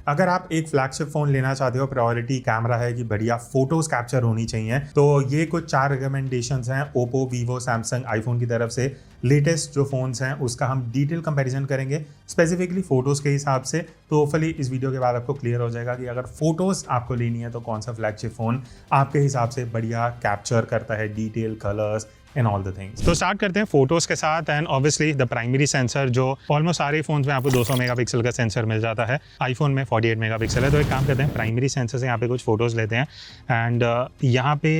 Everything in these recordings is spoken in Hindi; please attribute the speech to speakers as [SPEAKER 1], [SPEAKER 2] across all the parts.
[SPEAKER 1] अगर आप एक फ्लैगशिप फ़ोन लेना चाहते हो, प्रायोरिटी कैमरा है कि बढ़िया फोटोज़ कैप्चर होनी चाहिए, तो ये कुछ 4 रिकमेंडेशंस हैं ओप्पो, वीवो, सैमसंग, आईफोन की तरफ से। लेटेस्ट जो फ़ोन्स हैं उसका हम डिटेल कंपैरिजन करेंगे स्पेसिफिकली फ़ोटोज़ के हिसाब से। तो होपफुली इस वीडियो के बाद आपको क्लियर हो जाएगा कि अगर फ़ोटोज़ आपको लेनी है तो कौन सा फ्लैगशिप फ़ोन आपके हिसाब से बढ़िया कैप्चर करता है detail, colours and all the things. तो स्टार्ट करते हैं फोटोज़ के साथ। And obviously the primary sensor जो ऑलमोस्ट सारे फोन्स में आपको 200 मेगापिक्सल का सेंसर मिल जाता है, आईफोन में 48 मेगापिक्सल है। तो एक काम करते हैं, प्राइमरी सेंसर से यहाँ पे कुछ फोटोज़ लेते हैं। एंड यहाँ पे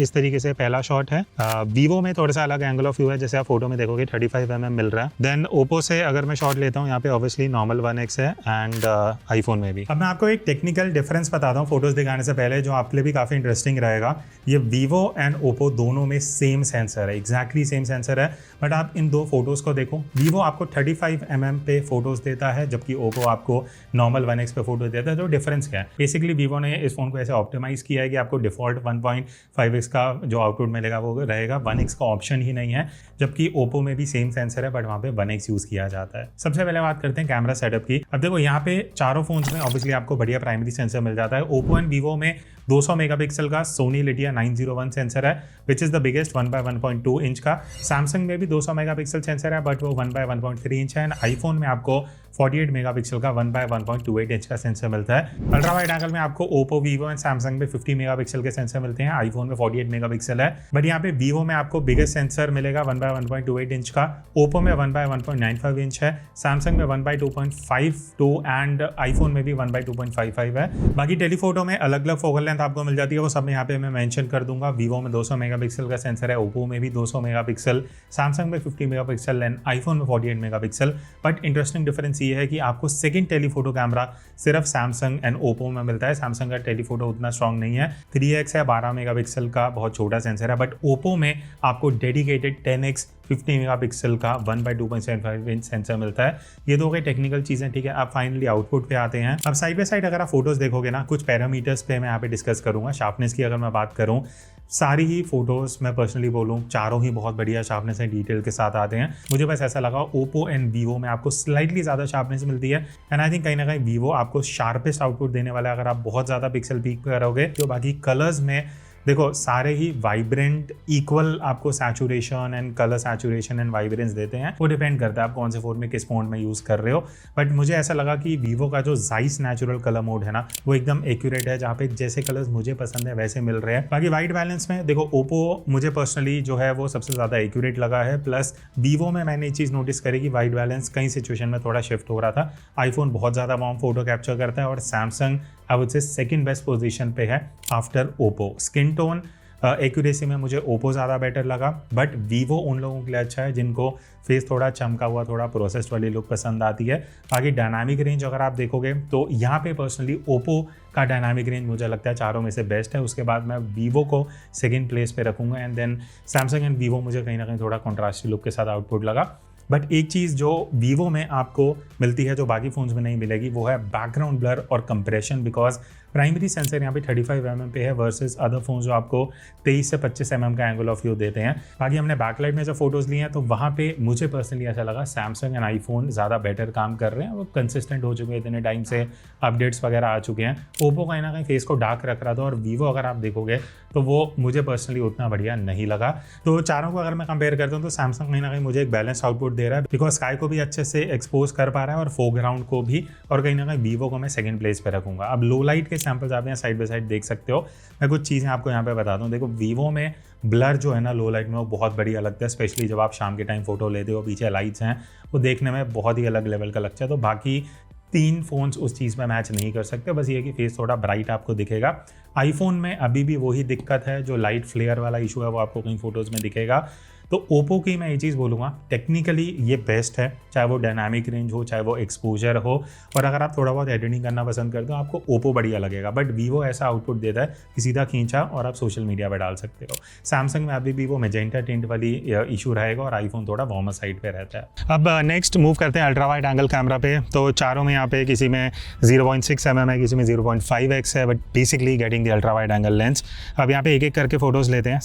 [SPEAKER 1] इस तरीके से पहला शॉट है। वीवो में थोड़ा सा अलग एंगल ऑफ व्यू है, जैसे आप फोटो में देखोगे 35mm मिल रहा है। देन ओप्पो से अगर मैं शॉट लेता हूँ, यहाँ पे ऑब्वियसली नॉर्मल 1x है एंड आईफोन में भी। अब मैं आपको एक टेक्निकल डिफरेंस बताता हूँ फोटोज़ दिखाने से पहले, जो आपके लिए भी काफ़ी इंटरेस्टिंग रहेगा। ये वीवो एंड ओप्पो दोनों में सेम सेंसर है, एग्जैक्टली सेम सेंसर है, बट आप इन दो फोटोज़ को देखो। वीवो आपको 35mm पे फोटोज़ देता है, जबकि ओप्पो आपको नॉर्मल 1x पे फोटो देता है। तो डिफरेंस क्या है? बेसिकली वीवो ने इस फोन को ऐसे ऑप्टिमाइज किया है कि आपको डिफॉल्ट 1.5x का जो आउटपुट मिलेगा वो रहेगा, 1x का ऑप्शन ही नहीं है। जबकि ओप्पो में भी सेम सेंसर है, बट वहाँ पे 1x यूज़ किया जाता है। सबसे पहले बात करते हैं कैमरा सेटअप की। अब देखो, यहाँ पे चारों फोन्स में ऑब्वियसली आपको बढ़िया प्राइमरी सेंसर मिल जाता है। ओप्पो एंड वीवो में 200 मेगापिक्सल का सोनी लिटिया 901 सेंसर है, which is the biggest 1/1.2 inch का। सैमसंग में भी 200 मेगापिक्सल सेंसर है, बट वो 1/1.3 इंच है। एंड आईफोन में आपको 48 मेगापिक्सल का 1/1.28 इंच का सेंसर मिलता है। अल्ट्रा वाइड एंगल में आपको ओप्पो, वीवो एंड सैमसंग में 50 मेगापिक्सल के सेंसर मिलते हैं, आईफोन में 48 मेगापिक्सल है। बट यहाँ पे वीवो में आपको बिगेस्ट सेंसर मिलेगा 1/1.28 इंच का, ओप्पो में 1/1.95 इंच है, सैमसंग में 1/2.52 एंड आईफोन में भी 1/2.55 है। बाकी टेलीफोटो में अलग अलग फोकल लेंथ आपको मिल जाती है, वो सब यहाँ पे मैं मेंशन कर दूंगा। वीवो में 200 मेगापिक्सल का सेंसर है, ओप्पो में भी 200 मेगापिक्सल, सैमसंग में 50 मेगापिक्सल एंड आईफोन में 48 मेगापिक्सल। बट इंटरेस्टिंग डिफरेंस ये है कि आपको सेकंड टेलीफोटो कैमरा सिर्फ सैमसंग एंड ओप्पो में मिलता है। सैमसंग का टेलीफोटो उतना स्ट्रॉन्ग नहीं है, 3x है, 12 मेगापिक्सल का बहुत छोटा सेंसर है। बट ओप्पो में आपको डेडिकेटेड 10x 50 मेगापिक्सल का 1/2.75 इंच सेंसर मिलता है। ये तो हो गई टेक्निकल चीज़ें, ठीक है। अब फाइनली आउटपुट पे आते हैं। अब साइड बाय साइड अगर आप फोटोज़ देखोगे ना, कुछ पैरामीटर्स पे मैं यहाँ पे डिस्कस करूँगा। शार्पनेस की अगर मैं बात करूँ, सारी ही फोटोज़ मैं पर्सनली बोलूँ, चारों ही बहुत बढ़िया शार्पनेस है, डिटेल के साथ आते हैं। मुझे बस ऐसा लगा ओप्पो एंड वीवो में आपको स्लाइटली ज़्यादा शार्पनेस मिलती है। एंड आई थिंक कहीं ना कहीं वीवो आपको शार्पेस्ट आउटपुट देने वाला है अगर आप बहुत ज़्यादा पिक्सल पिक करोगे। तो बाकी कलर्स में देखो, सारे ही वाइब्रेंट इक्वल आपको saturation and colour saturation and vibrance देते हैं। वो डिपेंड करता है आप कौन से फोन में किस मोड में यूज़ कर रहे हो। बट मुझे ऐसा लगा कि वीवो का जो जाइस नेचुरल कलर मोड है ना, वो एकदम एक्यूरेट है, जहाँ पे जैसे कलर्स मुझे पसंद है वैसे मिल रहे हैं। बाकी वाइट बैलेंस में देखो, ओप्पो मुझे पर्सनली जो है वो सबसे ज़्यादा एक्यूरेट लगा है। प्लस वीवो में मैंने ये चीज़ नोटिस करी कि वाइट बैलेंस कई सिचुएशन में थोड़ा शिफ्ट हो रहा था। आईफोन बहुत ज़्यादा वार्म फोटो कैप्चर करता है और Samsung I would say second best position पे है after Oppo. Skin tone accuracy में मुझे ओप्पो ज़्यादा बेटर लगा, बट वीवो उन लोगों के लिए अच्छा है जिनको फेस थोड़ा चमका हुआ, थोड़ा प्रोसेस्ड वाली लुक पसंद आती है। बाकी डायनामिक रेंज अगर आप देखोगे तो यहाँ पे पर्सनली ओप्पो का डायनामिक रेंज मुझे लगता है चारों में से बेस्ट है। उसके बाद मैं वीवो को सेकेंड प्लेस पे रखूँगा and then Samsung and Vivo मुझे कहीं ना कहीं थोड़ा कॉन्ट्रास्टी लुक के साथ आउटपुट लगा। बट एक चीज़ जो वीवो में आपको मिलती है जो बाकी फ़ोन्स में नहीं मिलेगी, वो है बैकग्राउंड ब्लर और कंप्रेशन। बिकॉज प्राइमरी सेंसर यहाँ पे 35mm पे है वर्सेस अदर फोन जो आपको 23 से 25mm का एंगल ऑफ व्यू देते हैं। बाकी हमने बैकलाइट में जब फोटोज़ लिए हैं तो वहाँ पे मुझे पर्सनली ऐसा लगा सैमसंग एंड आईफोन ज़्यादा बेटर काम कर रहे हैं। वो कंसिस्टेंट हो चुके हैं, इतने टाइम से अपडेट्स वगैरह आ चुके हैं। ओप्पो कहीं ना कहीं फेस को डार्क रख रहा था और वीवो अगर आप देखोगे तो वो मुझे पर्सनली उतना बढ़िया नहीं लगा। तो चारों को अगर मैं कंपेयर करता हूँ तो सैमसंग कहीं ना कहीं मुझे एक बैलेंस आउटपुट दे रहा है, बिकॉज स्काई को भी अच्छे से एक्सपोज कर पा रहा है और फोरग्राउंड को भी। और कहीं ना कहीं वीवो को मैं सेकंड प्लेस पे रखूंगा। अब लो लाइट के सैंपल्स आप यहाँ साइड बाय साइड देख सकते हो। मैं कुछ चीज़ें आपको यहाँ पे बता दूँ। देखो, वीवो में ब्लर जो है ना लो लाइट में वो बहुत बढ़िया लगता है, स्पेशली जब आप शाम के टाइम फोटो लेते हो, पीछे लाइट्स हैं, वो देखने में बहुत ही अलग लेवल का लगता है। तो बाकी 3 फोन्स उस चीज़ में मैच नहीं कर सकते। बस ये कि फेस थोड़ा ब्राइट आपको दिखेगा। आईफोन में अभी भी वही दिक्कत है, जो लाइट फ्लेयर वाला इशू है वो आपको कहीं फोटोज़ में दिखेगा। तो ओप्पो की मैं ये चीज़ बोलूँगा, टेक्निकली ये बेस्ट है, चाहे वो डायनामिक रेंज हो, चाहे वो एक्सपोजर हो। और अगर आप थोड़ा बहुत एडिटिंग करना पसंद करते हो, आपको ओप्पो बढ़िया लगेगा। बट वीवो ऐसा आउटपुट देता है कि सीधा खींचा और आप सोशल मीडिया पर डाल सकते हो। सैमसंग में अभी भी वो मेजेंटा टिंट वाली इशू रहेगा और आईफोन थोड़ा वार्मर साइड पे रहता है। अब नेक्स्ट मूव करते हैं अल्ट्रा वाइड एंगल कैमरा पे। तो चारों में यहाँ पे किसी में 0.6mm है, किसी में 0.5x है, but basically getting the ultra wide angle lens. अब यहाँ पे एक एक करके फोटोज़ लेते हैं।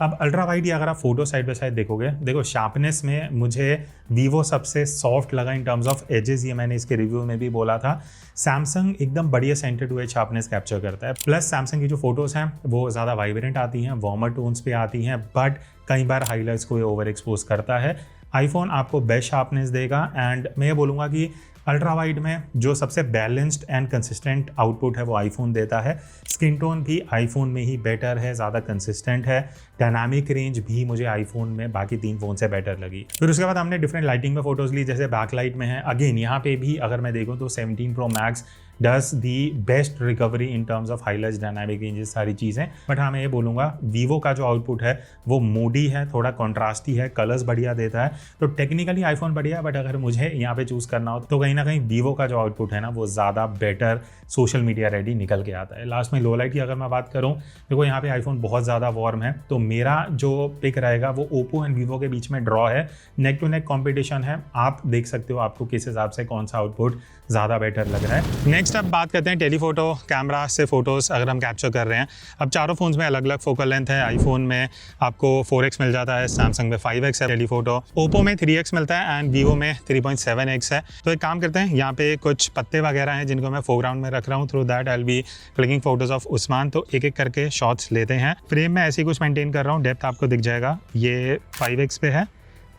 [SPEAKER 1] अब अल्ट्रा वाइड या अगर आप फोटो साइड बाय साइड देखोगे, देखो शार्पनेस में मुझे वीवो सबसे सॉफ्ट लगा इन टर्म्स ऑफ एजेस, ये मैंने इसके रिव्यू में भी बोला था। सैमसंग एकदम बढ़िया center to edge sharpness capture करता है, प्लस सैमसंग की जो फोटोज हैं वो ज़्यादा वाइब्रेंट आती हैं, वार्मर टोन्स पे आती हैं, बट कई बार हाईलाइट्स को ये ओवर एक्सपोज करता है। आईफोन आपको बेस्ट शार्पनेस देगा एंड मैं ये बोलूँगा कि अल्ट्रा वाइड में जो सबसे बैलेंस्ड एंड कंसिस्टेंट आउटपुट है वो आईफोन देता है। स्किन टोन भी आईफोन में ही बेटर है, ज़्यादा कंसिस्टेंट है। डायनामिक रेंज भी मुझे आईफोन में बाकी 3 फ़ोन से बेटर लगी। फिर उसके बाद हमने डिफरेंट लाइटिंग में फोटोज़ ली, जैसे बैकलाइट में है। अगेन यहाँ पे भी अगर मैं देखूँ तो 17 Pro Max does the best recovery in terms of highlights, dynamic ranges, सारी चीज़ें। बट हाँ मैं ये बोलूँगा वीवो का जो आउटपुट है वो मूडी है, थोड़ा कॉन्ट्रास्टी है, कलर्स बढ़िया देता है। तो टेक्निकली आईफोन बढ़िया है, बट अगर मुझे यहाँ पे चूज़ करना हो तो कहीं ना कहीं वीवो का जो आउटपुट है ना वो ज़्यादा बेटर सोशल मीडिया रेडी निकल के आता है। लास्ट में लो लाइट की अगर मैं बात करूँ, देखो यहाँ पे आईफोन बहुत ज़्यादा वार्म है, तो मेरा जो पिक रहेगा वो ओप्पो एंड वीवो के बीच में ड्रॉ है। नेक टू नेक कॉम्पिटिशन है, आप देख सकते हो आपको किस हिसाब से कौन सा आउटपुट ज़्यादा बेटर लग रहा है। नेक्स्ट अब बात करते हैं टेलीफोटो कैमरा से फ़ोटोज़ अगर हम कैप्चर कर रहे हैं। अब चारों फ़ोन्स में अलग अलग फोकल लेंथ है। आईफोन में आपको 4x मिल जाता है, सैमसंग में 5x है टेलीफोटो, ओप्पो में 3x मिलता है एंड वीवो में 3.7x है। तो एक काम करते हैं, यहाँ पे कुछ पत्ते वगैरह हैं जिनको मैं फोरग्राउंड में रख रहा हूँ। Through that I will be clicking photos of Usman. तो एक एक करके शॉट्स लेते हैं। फ्रेम में ऐसे ही कुछ मेंटेन कर रहा हूँ, डेप्थ आपको दिख जाएगा, ये 5x पे है।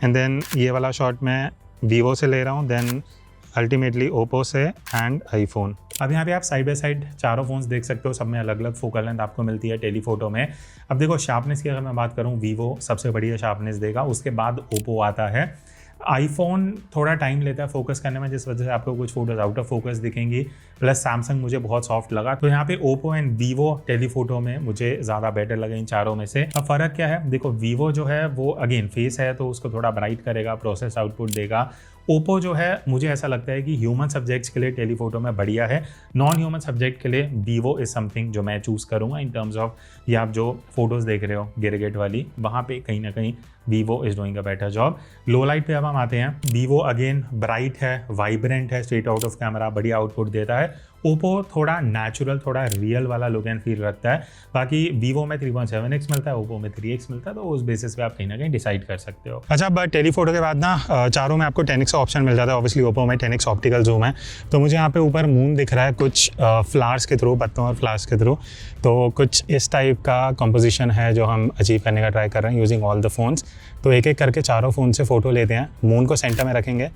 [SPEAKER 1] एंड देन ये वाला शॉट मैं वीवो से ले रहा हूँ, देन अल्टीमेटली ओप्पो से एंड आईफोन। अब यहाँ पे आप साइड बाय साइड चारों फोन्स देख सकते हो, सब में अलग अलग फोकल लेंथ आपको मिलती है टेलीफोटो में। अब देखो शार्पनेस की अगर मैं बात करूँ, वीवो सबसे बढ़िया शार्पनेस देगा, उसके बाद ओप्पो आता है। आईफोन थोड़ा टाइम लेता है फोकस करने में, जिस वजह से आपको कुछ फोटोज आउट ऑफ फोकस दिखेंगी। प्लस सैमसंग मुझे बहुत सॉफ्ट लगा, तो यहाँ पे ओप्पो एंड वीवो टेलीफोटो में मुझे ज़्यादा बेटर लगे इन चारों में से। अब फ़र्क क्या है, देखो वीवो जो है वो अगेन फेस है तो उसको थोड़ा ब्राइट करेगा, प्रोसेस आउटपुट देगा। ओप्पो जो है मुझे ऐसा लगता है कि ह्यूमन सब्जेक्ट्स के लिए टेलीफोटो में बढ़िया है, नॉन ह्यूमन सब्जेक्ट के लिए वीवो इज़ समथिंग जो मैं चूज़ करूँगा इन टर्म्स ऑफ, ये आप जो फोटोज़ देख रहे हो गिरगेट वाली, वहाँ पे कहीं ना कहीं Vivo is doing a better job. Low light पे अब हम आते हैं, वीवो अगेन ब्राइट है, वाइब्रेंट है, स्ट्रेट आउट ऑफ कैमरा बढ़िया आउटपुट देता है। ओप्पो थोड़ा नेचुरल, थोड़ा रियल वाला लुक एंड फील रखता है। बाकी वीवो में 3.7x मिलता है, ओप्पो में 3x मिलता है, तो उस बेसिस पे आप कहीं ना कहीं डिसाइड कर सकते हो। अच्छा, बट टेलीफोटो के बाद ना चारों में आपको 10x का ऑप्शन मिल जाता है। ऑब्वियसली ओप्पो में 10x ऑप्टिकल जूम है। तो मुझे यहाँ पे ऊपर मून दिख रहा है कुछ फ्लावर्स के थ्रू, पत्तों और फ्लावर्स के थ्रू, तो कुछ इस टाइप का कंपोजिशन है जो हम अचीव करने का ट्राई कर रहे हैं यूजिंग ऑल द फोन्स। तो एक एक करके चारों फ़ोन से फ़ोटो लेते हैं, मून को सेंटर में रखेंगे,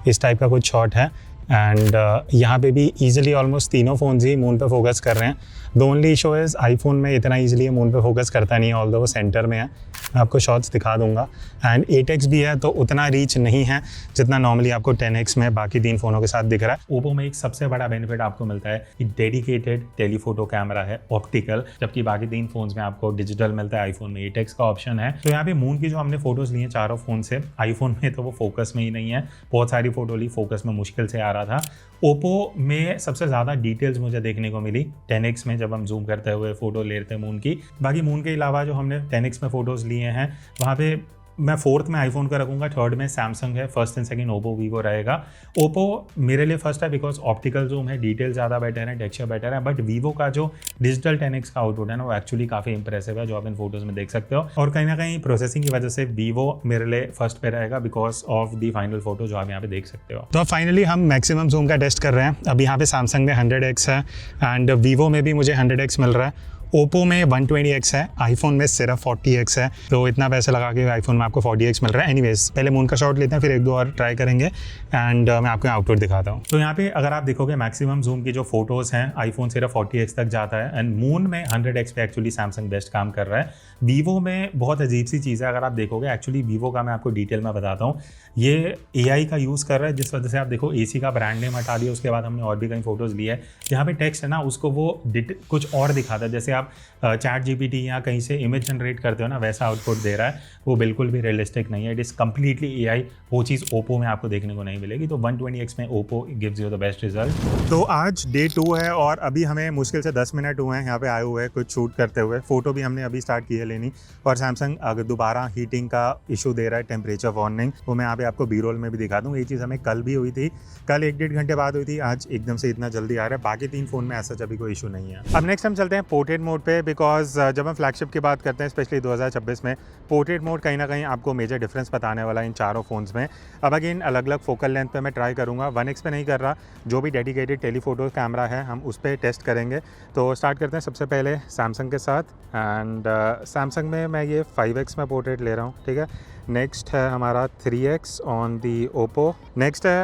[SPEAKER 1] इस टाइप का कुछ शॉट है। एंड यहाँ पे भी ईजिली ऑलमोस्ट तीनों फ़ोन्स ही मून पे फोकस कर रहे हैं। The only issue is iPhone में इतना ईजिली मून पे फोकस करता नहीं है, ऑल्दो वो सेंटर में है। मैं आपको शॉट्स दिखा दूंगा। एंड 8x भी है तो उतना रीच नहीं है जितना नॉर्मली आपको 10x में बाकी 3 फ़ोनों के साथ दिख रहा है। ओप्पो में एक सबसे बड़ा बेनिफिट आपको मिलता है कि डेडिकेटेड टेलीफोटो कैमरा है ऑप्टिकल, जबकि बाकी 3 फोन्स में आपको डिजिटल मिलता है। आईफोन में 8x का ऑप्शन है। तो यहाँ पे मून की जो हमने फोटोज़ ली हैं चारों फ़ोन से, आईफोन में तो वो फोकस में ही नहीं है, बहुत सारी फोटो ली, फोकस में मुश्किल से आ रहा था। ओप्पो में सबसे ज़्यादा डिटेल्स मुझे देखने को मिली 10x में जब हम जूम करते हुए फोटो ले रहे थे मून की। बाकी मून के अलावा जो हमने 10x में फ़ोटोज़ लिए हैं, वहाँ पे मैं 4th में आईफोन का रखूँगा, 3rd में सैमसंग है, 1st and 2nd Oppo Vivo रहेगा। ओप्पो मेरे लिए फर्स्ट है बिकॉज ऑप्टिकल जूम है, डिटेल ज़्यादा बेटर है, टेक्सचर बेटर है। बट वीवो का जो डिजिटल 10x का आउटपुट है ना वो एक्चुअली काफ़ी इंप्रेसिव है, जो आप इन फोटोज़ में देख सकते हो। और कहीं ना कहीं प्रोसेसिंग की वजह से वीवो मेरे लिए फर्स्ट पे रहेगा because of the final photo जो आप यहाँ पे देख सकते हो। तो अब फाइनली हम मैक्सिमम जूम का टेस्ट कर रहे हैं। अब यहाँ पे सैमसंग में 100x है एंड वीवो में भी मुझे 100x मिल रहा है। ओप्पो में 120x है, आईफोन में सिर्फ 40x है। तो इतना पैसे लगा के आईफोन में आपको 40x मिल रहा है। एनीवेज पहले मून का शॉट लेते हैं, फिर 1-2 और ट्राई करेंगे एंड मैं आपको आउटपुट दिखाता हूँ। तो यहाँ पे अगर आप देखोगे मैक्सिमम जूम की जो फोटोज़ हैं, आईफोन सिर्फ 40x तक जाता है एंड मून में 100x पे एक्चुअली सैमसंग बेस्ट काम कर रहा है। वीवो में बहुत अजीब सी चीज़ है, अगर आप देखोगे एक्चुअली वीवो का मैं आपको डिटेल में बताता हूँ। ये AI का यूज़ कर रहा है, जिस वजह से आप देखो AC का ब्रांड नेम हटा दिया, उसके बाद हमने और भी कई फोटोज़ ली है। यहाँ पे टेक्स्ट है ना, उसको वो कुछ और दिखाता है। जैसे आप चैट GPT या कहीं से इमेज जनरेट करते हो ना, वैसा आउटपुट दे रहा है, वो बिल्कुल भी रियलिस्टिक नहीं है। It is completely AI। वो चीज़ ओप्पो में आपको देखने को नहीं मिलेगी। तो 120x में Oppo gives you the best result. तो आज डे 2 है और अभी हमें मुश्किल से 10 मिनट हुए हैं यहाँ पे आए हुए कुछ शूट करते हुए। फोटो भी हमने अभी स्टार्ट की है लेनी। और सैमसंग अगर दोबारा हीटिंग का इशू दे रहा है, टेम्परेचर वार्निंग, वो मैं यहाँ पे आपको बी रोल में भी दिखा दूँ। ये चीज़ हमें कल भी हुई थी, कल 1-1.5 घंटे बाद हुई थी, आज एकदम से इतना जल्दी आ रहा है। बाकी 3 फोन में ऐसा अभी कोई इशू नहीं है। अब नेक्स्ट हम चलते हैं पोर्ट्रेट मोड मोड पे, बिकॉज जब हम फ्लैगशिप की बात करते हैं स्पेशली 2026 में, पोर्ट्रेट मोड कहीं ना कहीं आपको मेजर डिफरेंस बताने वाला है इन चारों फ़ोन्स में। अब अगेन अलग अलग फोकल लेंथ पे मैं ट्राई करूँगा, 1x पे नहीं कर रहा, जो भी डेडिकेटेड टेलीफोटो कैमरा है हम उस पर टेस्ट करेंगे। तो स्टार्ट करते हैं सबसे पहले सैमसंग के साथ, एंड सैमसंग में मैं ये 5x में पोर्ट्रेट ले रहा हूँ, ठीक है। नेक्स्ट है हमारा 3x on the Oppo. Next है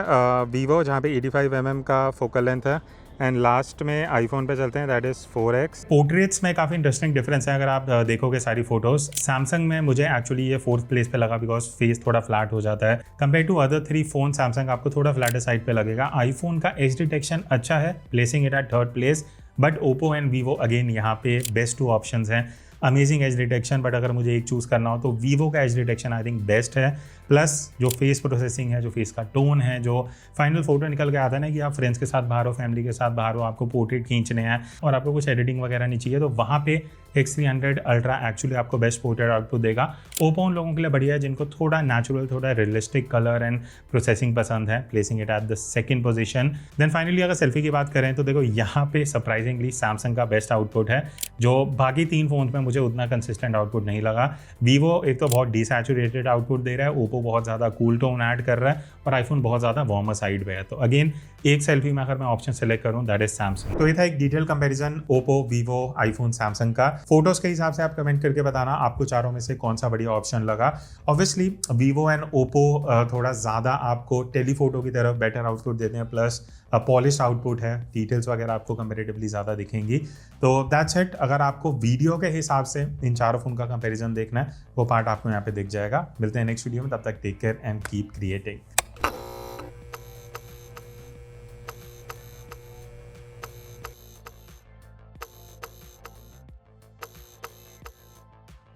[SPEAKER 1] वीवो, जहाँ पे 85mm का फोकल लेंथ है। एंड लास्ट में आईफोन पे चलते हैं, दैट इज़ 4x। पोर्ट्रेट्स में काफ़ी इंटरेस्टिंग डिफरेंस है। अगर आप देखोगे सारी फोटोज, सैमसंग में मुझे एक्चुअली ये 4th प्लेस पे लगा, बिकॉज फेस थोड़ा फ्लैट हो जाता है compare to other 3 phone. Samsung आपको थोड़ा फ्लैटर साइड पे लगेगा। आईफोन का एज डिटेक्शन अच्छा है, placing it eight 3rd place, but Oppo and Vivo again यहाँ पे बेस्ट 2 ऑप्शंस हैं। अमेजिंग एज डिटेक्शन, बट अगर मुझे एक चूज़ करना हो तो वीवो का as detection I think best है। प्लस जो फेस प्रोसेसिंग है, जो फेस का टोन है, जो फाइनल फोटो निकल के आता है ना कि आप फ्रेंड्स के साथ बाहर हो, फैमिली के साथ बाहर हो, आपको पोर्ट्रेट खींचने हैं और आपको कुछ एडिटिंग वगैरह नहीं चाहिए, तो वहाँ पे X300 अल्ट्रा एक्चुअली आपको बेस्ट पोर्ट्रेट आउटपुट देगा। ओप्पो उन लोगों के लिए बढ़िया है जिनको थोड़ा नेचुरल, थोड़ा रियलिस्टिक कलर एंड प्रोसेसिंग पसंद है, placing it at the 2nd position. Then finally अगर सेल्फी की बात करें तो देखो यहाँ पे सरप्राइजिंगली सैमसंग का बेस्ट आउटपुट है, जो बाकी 3 फोन में मुझे उतना कंसिस्टेंट आउटपुट नहीं लगा। वीवो एक तो बहुत डिसैचुरेटेड आउटपुट दे रहा है, ओप्पो बहुत ज़्यादा कूल टोन ऐड कर रहा है, और आईफोन बहुत ज़्यादा वार्मर साइड पे है। तो अगेन एक सेल्फी में अगर मैं ऑप्शन सेलेक्ट करूँ, दैट इज सैमसंग। तो ये था एक detail comparison Oppo, Vivo, iPhone, Samsung का। फोटोज के हिसाब से आप कमेंट करके बताना आपको चारों में से कौन सा बढ़िया ऑप्शन लगा। ऑब्वियसली वीवो एंड ओप्पो थोड़ा ज़्यादा आपको टेलीफोटो की तरफ बेटर आउटपुट देते हैं, प्लस पॉलिश आउटपुट है, डिटेल्स वगैरह आपको कंपेरेटिवली ज़्यादा दिखेंगी। तो दैट्स इट। अगर आपको वीडियो के हिसाब से इन चारों फोन का कंपैरिजन देखना है, वो पार्ट आपको यहाँ पे दिख जाएगा। मिलते हैं नेक्स्ट वीडियो में, तब तक take care and keep creating.